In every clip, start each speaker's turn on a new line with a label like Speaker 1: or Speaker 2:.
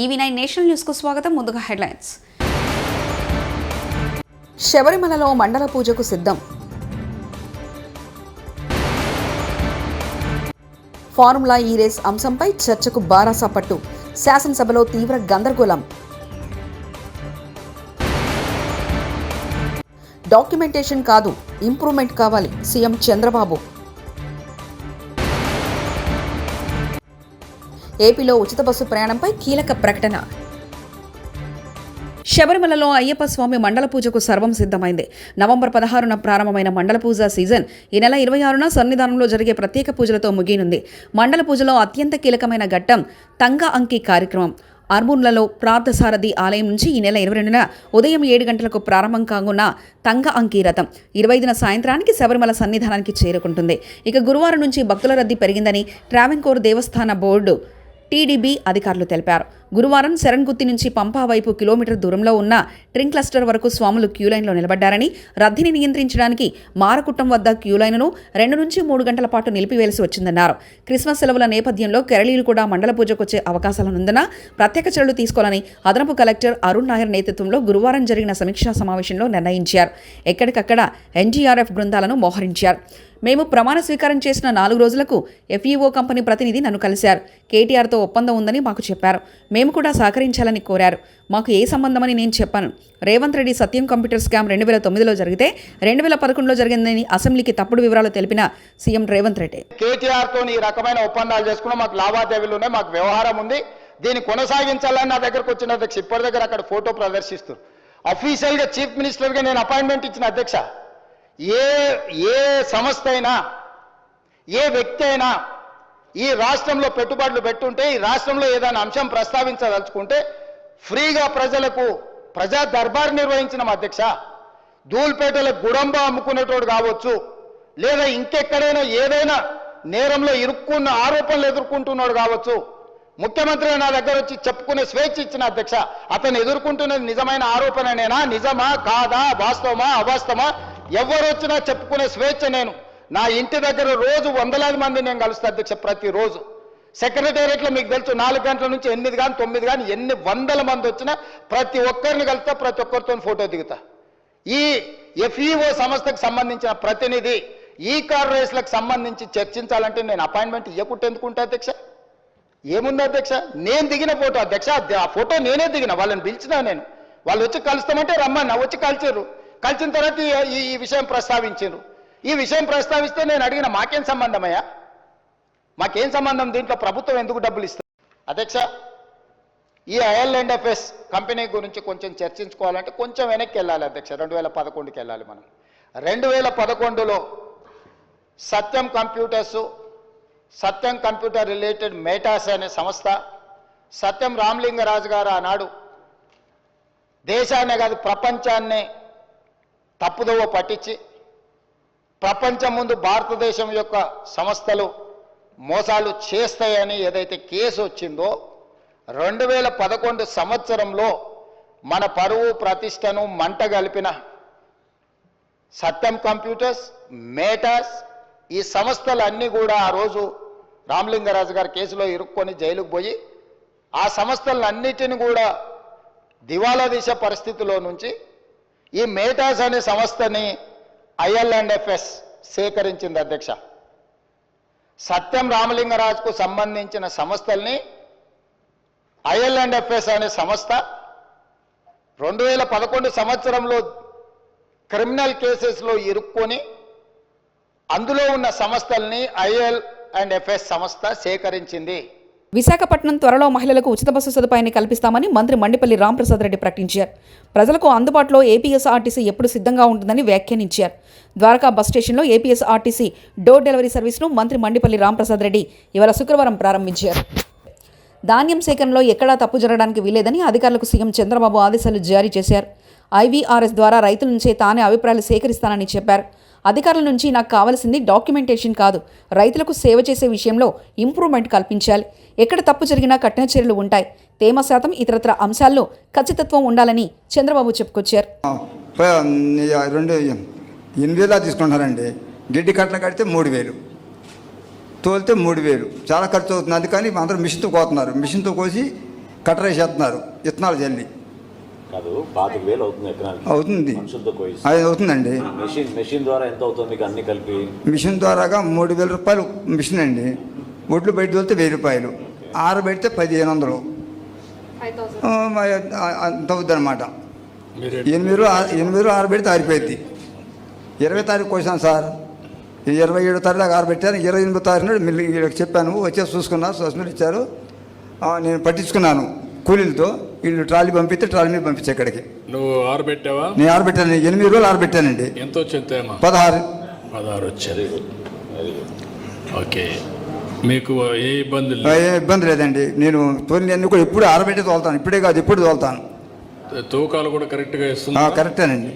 Speaker 1: EV9 national news కు స్వాగతం. ముందుగా హెడ్లైన్స్. శబరిమలలో మండల పూజకు సిద్ధం. ఫార్ములా ఈ రేస్ అంశంపై చర్చకు బారాస పట్టు. శాసనసభలో తీవ్ర గందరగోళం. డాక్యుమెంటేషన్ కాదు, ఇంప్రూవ్మెంట్ కావాలి. సీఎం చంద్రబాబు. ఏపీలో ఉచిత బస్సు ప్రయాణంపై కీలక ప్రకటన. శబరిమలలో అయ్యప్ప స్వామి మండల పూజకు సర్వం సిద్ధమైంది. నవంబర్ 16న ప్రారంభమైన మండల పూజ సీజన్ ఈ నెల 26న సన్నిధానంలో జరిగే ప్రత్యేక పూజలతో ముగియనుంది. మండల పూజలో అత్యంత కీలకమైన ఘట్టం తంగ అంకి కార్యక్రమం. ఆర్మూర్లలో ప్రార్థసారథి ఆలయం నుంచి ఈ నెల 22న ఉదయం 7 గంటలకు ప్రారంభం కానున్న తంగ అంకి రథం 25న సాయంత్రానికి శబరిమల సన్నిధానానికి చేరుకుంటుంది. ఇక గురువారం నుంచి భక్తుల రద్దీ పెరిగిందని ట్రావెన్కోర్ దేవస్థాన బోర్డు టీడీబీ అధికారులు తెలిపారు. గురువారం శరణ్గుత్తి నుంచి పంపా వైపు కిలోమీటర్ దూరంలో ఉన్న ట్రింక్ క్లస్టర్ వరకు స్వాములు క్యూలైన్లో నిలబడ్డారని, రద్దీని నియంత్రించడానికి మారకుట్టం వద్ద క్యూలైన్ను 2 నుంచి 3 గంటల పాటు నిలిపివేయాల్సి వచ్చిందన్నారు. క్రిస్మస్ సెలవుల నేపథ్యంలో కేరళీయులు కూడా మండల పూజకు వచ్చే అవకాశాలున్నందున ప్రత్యేక చర్యలు తీసుకోవాలని అదనపు కలెక్టర్ అరుణ్ నాయర్ నేతృత్వంలో గురువారం జరిగిన సమీక్షా సమావేశంలో నిర్ణయించారు. ఎక్కడికక్కడ ఎన్డీఆర్ఎఫ్ బృందాలను మోహరించారు. మేము ప్రమాణ స్వీకారం చేసిన 4 రోజులకు ఎఫ్ఈఓ కంపెనీ ప్రతినిధి నన్ను కలిశారు. కేటీఆర్తో ఒప్పందం ఉందని మాకు చెప్పారు. మేము కూడా సహకరించాలని కోరారు. మాకు ఏ సంబంధమని నేను చెప్పాను. రేవంత్ రెడ్డి సత్యం కంప్యూటర్ స్కామ్ 2009లో జరిగితే 2011లో జరిగిందని అసెంబ్లీకి తప్పుడు వివరాలు తెలిపిన సీఎం రేవంత్ రెడ్డి.
Speaker 2: కేటీఆర్తో ఈ రకమైన ఒప్పందాలు చేసుకున్నాం, మాకు లావాదేవీలు ఉన్నాయి, మాకు వ్యవహారం ఉంది, దీన్ని కొనసాగించాలని నా దగ్గరకు వచ్చిన అధ్యక్ష ఇప్పటి దగ్గర అక్కడ ఫోటో ప్రదర్శిస్తారు. అఫీషియల్గా చీఫ్ మినిస్టర్గా నేను అపాయింట్మెంట్ ఇచ్చిన అధ్యక్ష. ఏ సంస్థ అయినా ఏ వ్యక్తి అయినా ఈ రాష్ట్రంలో పెట్టుబడులు పెట్టుంటే, ఈ రాష్ట్రంలో ఏదైనా అంశం ప్రస్తావించదలుచుకుంటే ఫ్రీగా ప్రజలకు ప్రజా దర్బార్ నిర్వహించిన అధ్యక్ష. ధూల్పేటలో గుడంబ అమ్ముకునేటోడు కావచ్చు, లేదా ఇంకెక్కడైనా ఏదైనా నేరంలో ఇరుక్కున్న ఆరోపణలు ఎదుర్కొంటున్నాడు కావచ్చు, ముఖ్యమంత్రి నా దగ్గర వచ్చి చెప్పుకునే స్వేచ్ఛ ఇచ్చిన అధ్యక్ష. అతను ఎదుర్కొంటున్నది నిజమైన ఆరోపణనేనా, నిజమా కాదా, వాస్తవమా అవాస్తవమా, ఎవరు వచ్చినా చెప్పుకునే స్వేచ్ఛ. నేను నా ఇంటి దగ్గర రోజు వందలాది మంది నేను కలుస్తా అధ్యక్ష. ప్రతిరోజు సెక్రటేరియట్లో మీకు తెలుసు 4 గంటల నుంచి 8 కానీ 9 కానీ ఎన్ని వందల మంది వచ్చినా ప్రతి ఒక్కరిని కలుస్తా, ప్రతి ఒక్కరితో ఫోటో దిగుతా. ఈ ఎఫ్ఈఓ సంస్థకు సంబంధించిన ప్రతినిధి ఈ కార్ రేస్లకు సంబంధించి చర్చించాలంటే నేను అపాయింట్మెంట్ ఇవ్వకుంటే ఎందుకుంటా అధ్యక్ష? ఏముంది అధ్యక్ష? నేను దిగిన ఫోటో అధ్యక్ష, ఆ ఫోటో నేనే దిగిన. వాళ్ళని పిలిచినా నేను, వాళ్ళు వచ్చి కలుస్తామంటే రమ్మన్నా, వచ్చి కలిసారు. కలిసిన తర్వాత ఈ విషయం ప్రస్తావించారు. ఈ విషయం ప్రస్తావిస్తే నేను అడిగిన మాకేం సంబంధమయ్యా, మాకేం సంబంధం, దీంట్లో ప్రభుత్వం ఎందుకు డబ్బులు ఇస్తుంది? అధ్యక్ష, ఈ IL&FS కంపెనీ గురించి కొంచెం చర్చించుకోవాలంటే కొంచెం వెనక్కి వెళ్ళాలి అధ్యక్ష. 2011కి వెళ్ళాలి మనం. 2011లో సత్యం కంప్యూటర్స్, సత్యం కంప్యూటర్ రిలేటెడ్ మేటాస్ అనే సంస్థ, సత్యం రామలింగరాజు గారు ఆనాడు దేశాన్నే కాదు ప్రపంచాన్నే తప్పుదోవ పట్టించి ప్రపంచం ముందు భారతదేశం యొక్క సంస్థలు మోసాలు చేస్తాయని ఏదైతే కేసు వచ్చిందో 2011 సంవత్సరంలో మన పరువు ప్రతిష్టను మంట కలిపిన సత్యం కంప్యూటర్స్, మేటాస్ ఈ సంస్థలన్నీ కూడా ఆ రోజు రామలింగరాజు గారి కేసులో ఇరుక్కొని జైలుకు పోయి ఆ సంస్థలన్నిటిని కూడా దివాలా తీసే పరిస్థితిలో నుంచి ఈ మేటాస్ అనే సంస్థని IL&FS సేకరించింది అధ్యక్ష. సత్యం రామలింగరాజుకు సంబంధించిన సంస్థల్ని IL&FS అనే సంస్థ 2011 సంవత్సరంలో క్రిమినల్ కేసెస్లో ఇరుక్కొని అందులో ఉన్న సంస్థల్ని IL&FS సంస్థ సేకరించింది.
Speaker 1: విశాఖపట్నం త్వరలో మహిళలకు ఉచిత బస్సు సదుపాయాన్ని కల్పిస్తామని మంత్రి మండిపల్లి రాంప్రసాద్ రెడ్డి ప్రకటించారు. ప్రజలకు అందుబాటులో ఏపీఎస్ఆర్టీసీ ఎప్పుడు సిద్ధంగా ఉంటుందని వ్యాఖ్యానించారు. ద్వారకా బస్ స్టేషన్లో ఏపీఎస్ఆర్టీసీ డోర్ డెలివరీ సర్వీస్ను మంత్రి మండిపల్లి రాంప్రసాద్ రెడ్డి ఇవాళ శుక్రవారం ప్రారంభించారు. ధాన్యం సేకరణలో ఎక్కడా తప్పు జరగడానికి వీలేదని అధికారులకు సీఎం చంద్రబాబు ఆదేశాలు జారీ చేశారు. IVRS ద్వారా రైతుల నుంచే తానే అభిప్రాయాలు సేకరిస్తానని చెప్పారు. అధికారుల నుంచి నాకు కావాల్సింది డాక్యుమెంటేషన్ కాదు, రైతులకు సేవ చేసే విషయంలో ఇంప్రూవ్మెంట్ కల్పించాలి. ఎక్కడ తప్పు జరిగినా కఠిన చర్యలు ఉంటాయి. తేమ శాతం ఇతరత్ర అంశాల్లో ఖచ్చితత్వం ఉండాలని చంద్రబాబు చెప్పుకొచ్చారు.
Speaker 3: 8,000 తీసుకుంటున్నారండి. గిడ్డి కట్టలు కడితే 3,000, తోలితే 3,000, చాలా ఖర్చు అవుతుంది. అందుకని అందరూ మిషన్తో కోతున్నారు. మిషన్తో కోసి కట్టర్ వేసేస్తున్నారు విత్తనాలు చల్లి.
Speaker 4: కాదు 25,000 అవుతుంది ఎకరానికి.
Speaker 3: అవుతుంది,
Speaker 4: మనుషులతో కోయిస్తే.
Speaker 3: అది అవుతుందండి.
Speaker 4: మెషిన్ ద్వారా ఎంత అవుతుంది మీకు అన్ని కలిపి?
Speaker 3: మిషన్ ద్వారాగా 3,000 రూపాయలు మిషన్ అండి. ఒడ్లు బయట వెళ్తే 1,000 రూపాయలు, ఆరబెడితే 1,500, అంత అవుద్ది అనమాట. 8 ఆరబెడితే ఆరిపోయింది. 20 తారీఖు కోసాను సార్, 27 తారీఖు దాకా ఆరబెట్టాను. 28 తారీఖు నాడు మిల్లి చెప్పాను, వచ్చేసి చూసుకున్నారు, సోసనలు ఇచ్చారు. నేను పట్టించుకున్నాను కూలీలతో. వీళ్ళు ట్రాలీ పంపిస్తే ట్రాలీ మీద పంపించే ఇక్కడికి.
Speaker 5: నువ్వు ఆరబెట్టావా?
Speaker 3: నేను ఆరబెట్టాను, 8 రోజులు ఆరబెట్టానండి.
Speaker 5: ఎంత వచ్చింది? 16 వచ్చారు. ఓకే, మీకు ఏ ఇబ్బంది లేదు?
Speaker 3: ఏ ఇబ్బంది లేదండి. నేను తోలిని కూడా ఎప్పుడు ఆరబెట్టి తోలుతాను, ఇప్పుడే కాదు ఎప్పుడు తోలుతాను.
Speaker 5: తూకాలు కూడా కరెక్ట్గా ఇస్తున్నా?
Speaker 3: కరెక్టేనండి,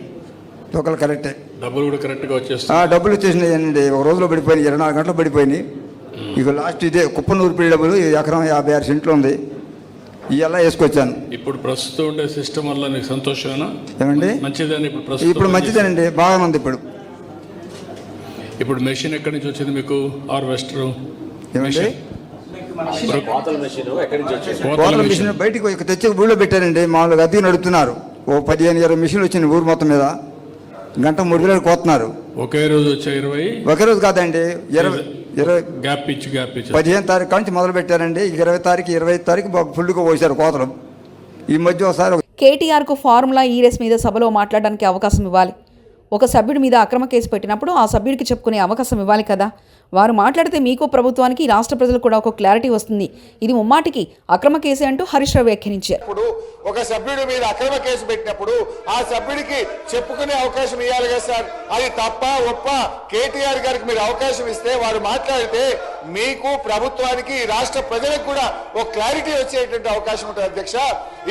Speaker 3: తూకాలు కరెక్టే.
Speaker 5: డబ్బులు కూడా కరెక్ట్గా వచ్చేస్తా?
Speaker 3: డబ్బులు వచ్చేసినాయండి. ఒక రోజులో పడిపోయినాయి, 24 గంటలు పడిపోయినాయి. ఇక లాస్ట్ ఇదే కుప్పనూరు డబ్బులు ఎకరం 56 సెంట్లు ఉంది, ఇవల్ల వేసుకొచ్చాను.
Speaker 5: ఇప్పుడు ప్రస్తుతం ఉండే సిస్టమ్ వల్ల నీకు సంతోషమేనా?
Speaker 3: ఏమండి?
Speaker 5: మంచిదని
Speaker 3: ఇప్పుడు మంచిదేనండి, బాగానే ఉంది.
Speaker 5: ఇప్పుడు మెషిన్ ఎక్కడి నుంచి వచ్చింది మీకు? హార్వెస్టర్
Speaker 3: ఏమండి?
Speaker 4: కోతల మెషిన్ ఎక్కడి నుంచి వచ్చింది?
Speaker 3: కోతల మిషన్ బయటికి తెచ్చి ఊళ్ళో పెట్టారండి. మామూలుగా అద్దెకి నడుపుతున్నారు. ఓ 15-20 మిషన్లు వచ్చినాయి ఊరు మొత్తం మీద. గంట 3,000 కోతున్నారు.
Speaker 5: ఒకే రోజు వచ్చా 20?
Speaker 3: ఒకే రోజు కాదండి, 20
Speaker 5: గ్యాప్ ఇచ్చి
Speaker 3: 15 తారీఖు నుంచి మొదలు పెట్టారండి. 20 తారీఖు 25 తారీఖు ఫుల్గా పోసారు కోతలు. ఈ మధ్య ఒకసారి
Speaker 1: కేటీఆర్కు ఫార్ములా ఈ రేస్ మీద సభలో మాట్లాడడానికి అవకాశం ఇవ్వాలి. ఒక సభ్యుడి మీద అక్రమ కేసు పెట్టినప్పుడు ఆ సభ్యుడికి చెప్పుకునే అవకాశం ఇవ్వాలి కదా. వారు మాట్లాడితే మీకు, ప్రభుత్వానికి, రాష్ట్ర ప్రజలకు కూడా ఒక క్లారిటీ వస్తుంది. ఇది ముమ్మాటికి అక్రమ కేసే అంటూ హరీష్ రావు వ్యాఖ్యానించారు.
Speaker 2: ఒక సభ్యుడి మీద అక్రమ కేసు పెట్టినప్పుడు ఆ సభ్యుడికి చెప్పుకునే అవకాశం ఇవ్వాలి కదా సార్. అది తప్ప ఒప్ప కేటీఆర్ గారికి మీరు అవకాశం ఇస్తే వారు మాట్లాడితే మీకు, ప్రభుత్వానికి, రాష్ట్ర ప్రజలకు కూడా ఒక క్లారిటీ వచ్చేటువంటి అవకాశం ఉంటుంది అధ్యక్ష.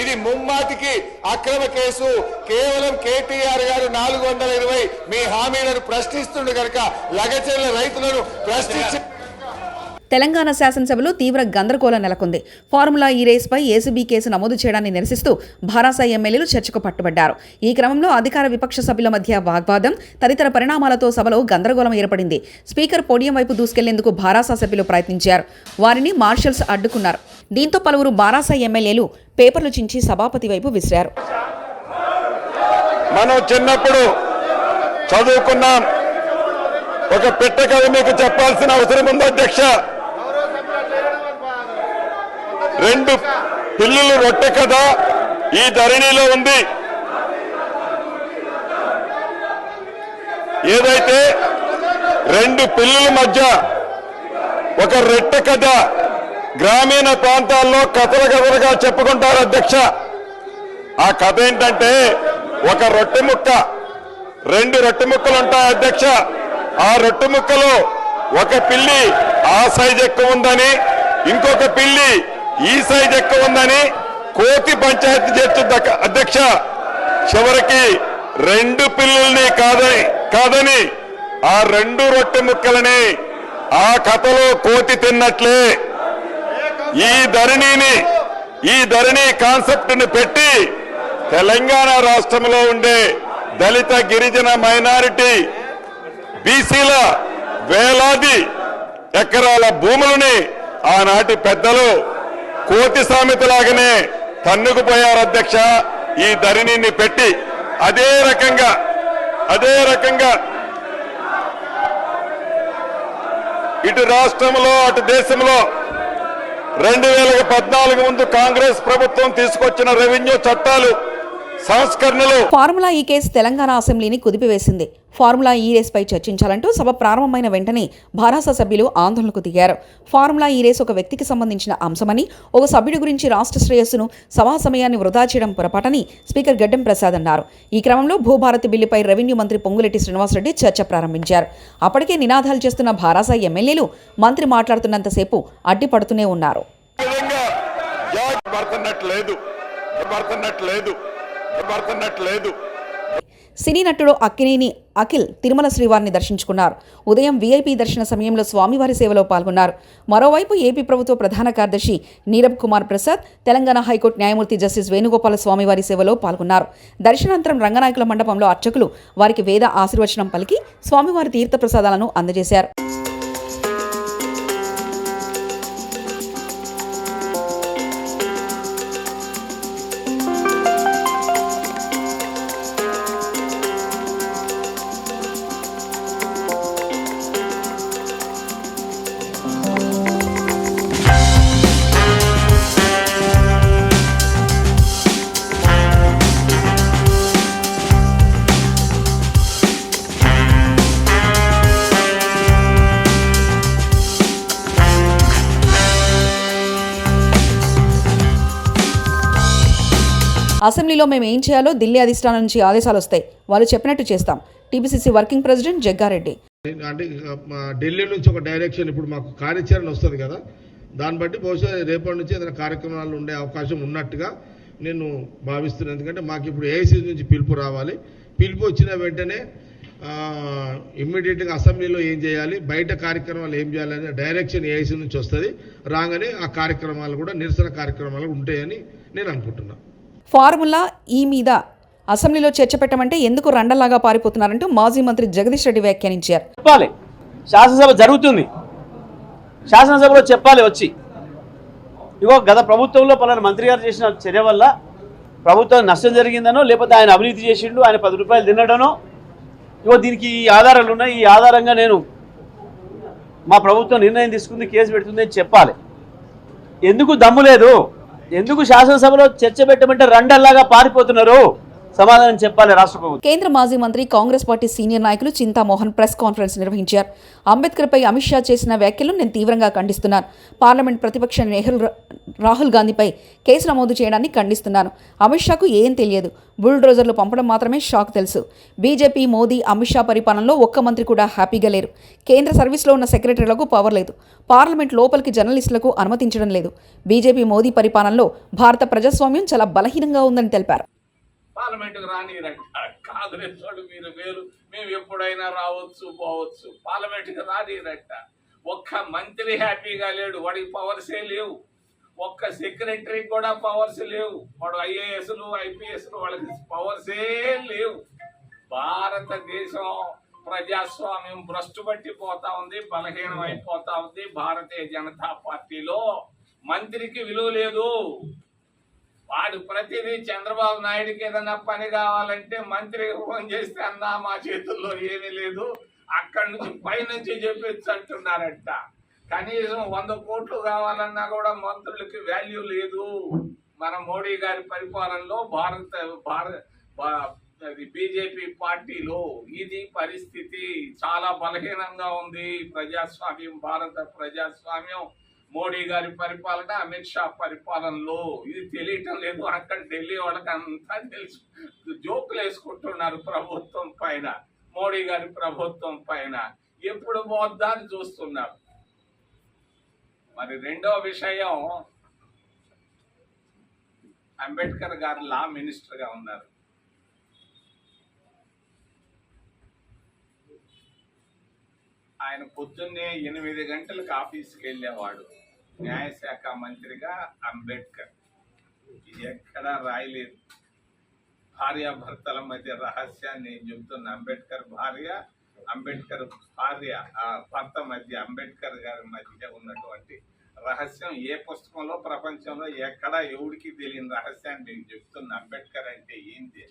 Speaker 2: ఇది ముమ్మాటికి అక్రమ కేసు. కేవలం కేటీఆర్ గారు 420 మీ హామీలను ప్రశ్నిస్తుండే కనుక లగచెర్ల రైతులను ప్రశ్నించి
Speaker 1: తెలంగాణ శాసనసభలో తీవ్ర గందరగోళం నెలకొంది. ఫార్ములా ఈ రేస్పై ఏసీబీ కేసు నమోదు చేయడాన్ని నిరసిస్తూ భారాస ఎమ్మెల్యేలు చర్చకు పట్టుబడ్డారు. ఈ క్రమంలో అధికార విపక్ష సభ్యుల మధ్య వాగ్వాదం, తదితర పరిణామాలతో సభలో గందరగోళం ఏర్పడింది. స్పీకర్ పోడియం వైపు దూసుకెళ్లేందుకు భారాస సభ్యులు ప్రయత్నించారు. వారిని మార్షల్స్ అడ్డుకున్నారు. దీంతో పలువురు భారాస ఎమ్మెల్యేలు పేపర్లు చించి సభాపతి వైపు విసిరారు.
Speaker 2: మనం చిన్నప్పుడు చదువుకున్నాం. ఒక పెట్ట కథ మీకు చెప్పాల్సిన అవసరం ఉంది అధ్యక్ష. 2 పిల్లులు రొట్టె కథ ఈ ధరణిలో ఉంది. ఏదైతే 2 పిల్లుల మధ్య ఒక రొట్టె కథ గ్రామీణ ప్రాంతాల్లో కథలుగా చెప్పుకుంటారు అధ్యక్ష. ఆ కథ ఏంటంటే, ఒక రొట్టె ముక్క, 2 రొట్టె ముక్కలు ఉంటాయి అధ్యక్ష. ఆ రొట్టె ముక్కలో ఒక పిల్లి ఆ సైజ్ ఎక్కువ ఉందని, ఇంకొక పిల్లి ఈ సైజ్ ఎక్కువ ఉందని కోతి పంచాయతీ చేస్తుంది అధ్యక్ష. చివరికి 2 పిల్లుల్ని కాదని ఆ 2 రొట్టె ముక్కలని ఆ కథలో కోతి తిన్నట్లే ఈ ధరణి కాన్సెప్ట్ ని పెట్టి తెలంగాణ రాష్ట్రంలో ఉండే దళిత, గిరిజన, మైనారిటీ, బీసీల వేలాది ఎకరాల భూములని ఆనాటి పెద్దలు కోతి సామెతలాగానే తన్నుకుపోయారు అధ్యక్ష. ఈ ధరణిని పెట్టి అదే రకంగా ఇటు రాష్ట్రంలో అటు దేశంలో 2014 ముందు కాంగ్రెస్ ప్రభుత్వం తీసుకొచ్చిన రెవెన్యూ చట్టాలు, సంస్కరణలు.
Speaker 1: ఫార్ములా ఈ కేసు తెలంగాణ అసెంబ్లీని కుదిపివేసింది. ఫార్ములా ఈ రేస్పై చర్చించాలంటూ సభ ప్రారంభమైన వెంటనే భారాస సభ్యులు ఆందోళనకు దిగారు. ఫార్ములా ఈ రేస్ ఒక వ్యక్తికి సంబంధించిన అంశమని, ఒక సభ్యుడి గురించి రాష్ట్ర శ్రేయస్సును, సభా సమయాన్ని వృధా చేయడం పొరపాటని స్పీకర్ గడ్డం ప్రసాద్ అన్నారు. ఈ క్రమంలో భూభారతి బిల్లుపై రెవెన్యూ మంత్రి పొంగులేటి శ్రీనివాసరెడ్డి చర్చ ప్రారంభించారు. అప్పటికే నినాదాలు చేస్తున్న భారాస ఎమ్మెల్యేలు మంత్రి మాట్లాడుతున్నంతసేపు అడ్డుపడుతూనే ఉన్నారు. సినీ నటుడు అక్కినేని అఖిల్ తిరుమల శ్రీవారిని దర్శించుకున్నారు. ఉదయం వీఐపీ దర్శన సమయంలో స్వామివారి సేవలో పాల్గొన్నారు. మరోవైపు ఏపీ ప్రభుత్వ ప్రధాన కార్యదర్శి నీరబ్ కుమార్ ప్రసాద్, తెలంగాణ హైకోర్టు న్యాయమూర్తి జస్టిస్ వేణుగోపాల స్వామివారి సేవలో పాల్గొన్నారు. దర్శనానంతరం రంగనాయకుల మండపంలో అర్చకులు వారికి వేద ఆశీర్వచనం పలికి స్వామివారి తీర్థప్రసాదాలను అందజేశారు. అసెంబ్లీలో మేము ఏం చేయాలో ఢిల్లీ అధిష్టానం నుంచి ఆదేశాలు వస్తాయి, వాళ్ళు చెప్పినట్టు చేస్తాం. TPCC working president Jaggareddy.
Speaker 6: అంటే ఢిల్లీ నుంచి ఒక డైరెక్షన్ ఇప్పుడు మాకు కార్యాచరణ వస్తుంది కదా, దాన్ని బట్టి బహుశా రేపటి నుంచి ఏదైనా కార్యక్రమాలు ఉండే అవకాశం ఉన్నట్టుగా నేను భావిస్తున్నాను. ఎందుకంటే మాకు ఇప్పుడు ఏఐసీ నుంచి పిలుపు రావాలి. పిలుపు వచ్చిన వెంటనే ఇమ్మీడియట్గా అసెంబ్లీలో ఏం చేయాలి, బయట కార్యక్రమాలు ఏం చేయాలనే డైరెక్షన్ ఏఐసీ నుంచి వస్తుంది. రాగానే ఆ కార్యక్రమాలు కూడా నిరసన కార్యక్రమాలు ఉంటాయని నేను అనుకుంటున్నాను.
Speaker 1: ఫార్ములా ఈ మీద అసెంబ్లీలో చర్చ పెట్టమంటే ఎందుకు రండలాగా పారిపోతున్నారంటూ మాజీ మంత్రి జగదీష్ రెడ్డి వ్యాఖ్యానించారు.
Speaker 7: చెప్పాలి, శాసనసభ జరుగుతుంది, శాసనసభలో చెప్పాలి వచ్చి, ఇగో గత ప్రభుత్వంలో పలానా మంత్రి గారు చేసిన చర్య వల్ల ప్రభుత్వం నష్టం జరిగిందనో, లేకపోతే ఆయన అవినీతి చేసిండు, ఆయన 10 రూపాయలు తినడనో, ఇగో దీనికి ఈ ఆధారాలు ఉన్నాయి, ఈ ఆధారంగా నేను మా ప్రభుత్వం నిర్ణయం తీసుకుంది, కేసు పెడుతుంది అని చెప్పాలి. ఎందుకు దమ్ము లేదు? ఎందుకు శాసనసభలో చర్చ పెట్టమంటే రండల్లాగా పారిపోతున్నారు? సమాధానం చెప్పాలి రాష్ట్ర ప్రభుత్వం.
Speaker 1: కేంద్ర మాజీ మంత్రి కాంగ్రెస్ పార్టీ సీనియర్ నాయకులు చింతామోహన్ ప్రెస్ కాన్ఫరెన్స్ నిర్వహించారు. అంబేద్కర్పై అమిత్ షా చేసిన వ్యాఖ్యలను నేను తీవ్రంగా ఖండిస్తున్నాను. పార్లమెంట్ ప్రతిపక్ష రాహుల్ గాంధీపై కేసు నమోదు చేయడాన్ని ఖండిస్తున్నాను. అమిత్ షాకు ఏం తెలియదు, బుల్డోజర్లు పంపడం మాత్రమే షాక్ తెలుసు. బీజేపీ, మోదీ, అమిత్ షా పరిపాలనలో ఒక్క మంత్రి కూడా హ్యాపీగా లేరు. కేంద్ర సర్వీస్లో ఉన్న సెక్రటరీలకు పవర్ లేదు. పార్లమెంట్ లోపలికి జర్నలిస్టులకు అనుమతించడం లేదు. బీజేపీ, మోదీ పరిపాలనలో భారత ప్రజాస్వామ్యం చాలా బలహీనంగా ఉందని తెలిపారు.
Speaker 8: పార్లమెంటుకు రానిరంట, కాంగ్రెస్ వాళ్ళు మీరు వేరు, మేము ఎప్పుడైనా రావచ్చు పోవచ్చు, పార్లమెంటుకు రానిరంట. ఒక్క మంత్రి హ్యాపీగా లేడు, వాడికి పవర్సే లేవు. ఒక్క సెక్రటరీకి కూడా పవర్స్ లేవు. వాడు ఐఏఎస్లు, ఐపీఎస్లు, వాళ్ళకి పవర్సే లేవు. భారతదేశం ప్రజాస్వామ్యం భ్రష్టు పట్టిపోతా ఉంది, బలహీనం అయిపోతా ఉంది. భారతీయ జనతా పార్టీలో మంత్రికి విలువ లేదు. వాడు ప్రతిదీ చంద్రబాబు నాయుడికి ఏదైనా పని కావాలంటే మంత్రికి ఫోన్ చేస్తే అన్నా మా చేతుల్లో ఏమీ లేదు, అక్కడి నుంచి పైనుంచి చెప్పచ్చు అంటున్నారంట. కనీసం 100 కోట్లు కావాలన్నా కూడా మంత్రులకి వాల్యూ లేదు. మన మోడీ గారి పరిపాలనలో బీజేపీ పార్టీలో ఇది పరిస్థితి. చాలా బలహీనంగా ఉంది ప్రజాస్వామ్యం, భారత ప్రజాస్వామ్యం. మోడీ గారి పరిపాలన, అమిత్ షా పరిపాలనలో ఇది తెలియటం లేదు. అక్కడ ఢిల్లీ వాళ్ళకి అంతా తెలుసు. జోకులు వేసుకుంటున్నారు ప్రభుత్వం పైన, మోడీ గారి ప్రభుత్వం పైన. ఎప్పుడు పోద్దా అని చూస్తున్నారు. మరి రెండో విషయం, అంబేద్కర్ గారు లా మినిస్టర్ గా ఉన్నారు. ఆయన పొద్దున్నే 8 గంటలకు ఆఫీస్కి వెళ్ళేవాడు. న్యాయశాఖ మంత్రిగా అంబేద్కర్. ఇది ఎక్కడా రాయలేదు. భార్యాభర్తల మధ్య రహస్యాన్ని నేను చెబుతున్న. అంబేద్కర్ భార్య, అంబేద్కర్ భార్య భర్త మధ్య, అంబేద్కర్ గారి మధ్య ఉన్నటువంటి రహస్యం ఏ పుస్తకంలో ప్రపంచంలో ఎక్కడా ఎవరికి తెలియని రహస్యాన్ని నేను చెప్తున్నా. అంబేద్కర్ అంటే ఏంటి?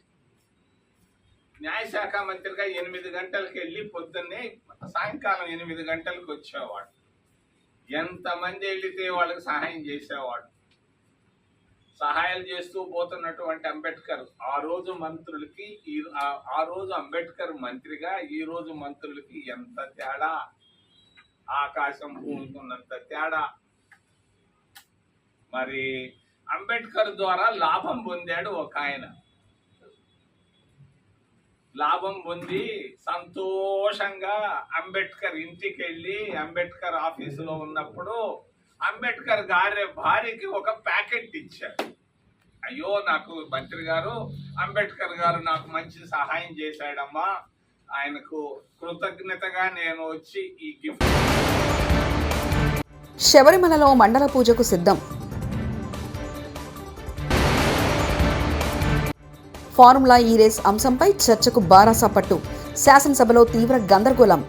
Speaker 8: న్యాయశాఖ మంత్రిగా 8 గంటలకు వెళ్ళి పొద్దున్నే సాయంకాలం 8 గంటలకు వచ్చేవాడు. ఎంతమంది వెళితే వాళ్ళకి సహాయం చేసేవాడు. సహాయాలు చేస్తూ పోతున్నటువంటి అంబేద్కర్ ఆ రోజు మంత్రులకి, ఆ రోజు అంబేద్కర్ మంత్రిగా ఈ రోజు మంత్రులకి ఎంత తేడా! ఆకాశం భూమికున్నంత తేడా. మరి అంబేద్కర్ ద్వారా లాభం పొందాడు ఒక ఆయన. లాభం పొంది సంతోషంగా అంబేద్కర్ ఇంటికి వెళ్ళి అంబేద్కర్ ఆఫీసులో ఉన్నప్పుడు అంబేద్కర్ గారి భార్యకి ఒక ప్యాకెట్ ఇచ్చాడు. అయ్యో, నాకు మంత్రి గారు, అంబేద్కర్ గారు నాకు మంచి సహాయం చేశాడమ్మా, ఆయనకు కృతజ్ఞతగా నేను వచ్చి ఈ గిఫ్ట్.
Speaker 1: శబరిమలలో మండల పూజకు సిద్ధం. ఫార్ములా ఈ రేస్ అంశంపై చర్చకు బారాసా పట్టు. శాసనసభలో తీవ్ర గందరగోళం.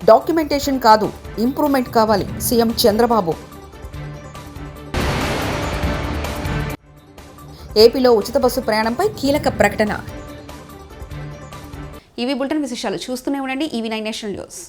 Speaker 1: డాక్యుమెంటేషన్ కాదు, ఇంప్రూవ్మెంట్ కావాలి, సీఎం చంద్రబాబు. ఏపీలో ఉచిత బస్సు ప్రయాణంపై కీలక ప్రకటన. ఇవి బులెటిన్ విశేషాలు. చూస్తూనే ఉండండి EV9 నేషనల్ న్యూస్.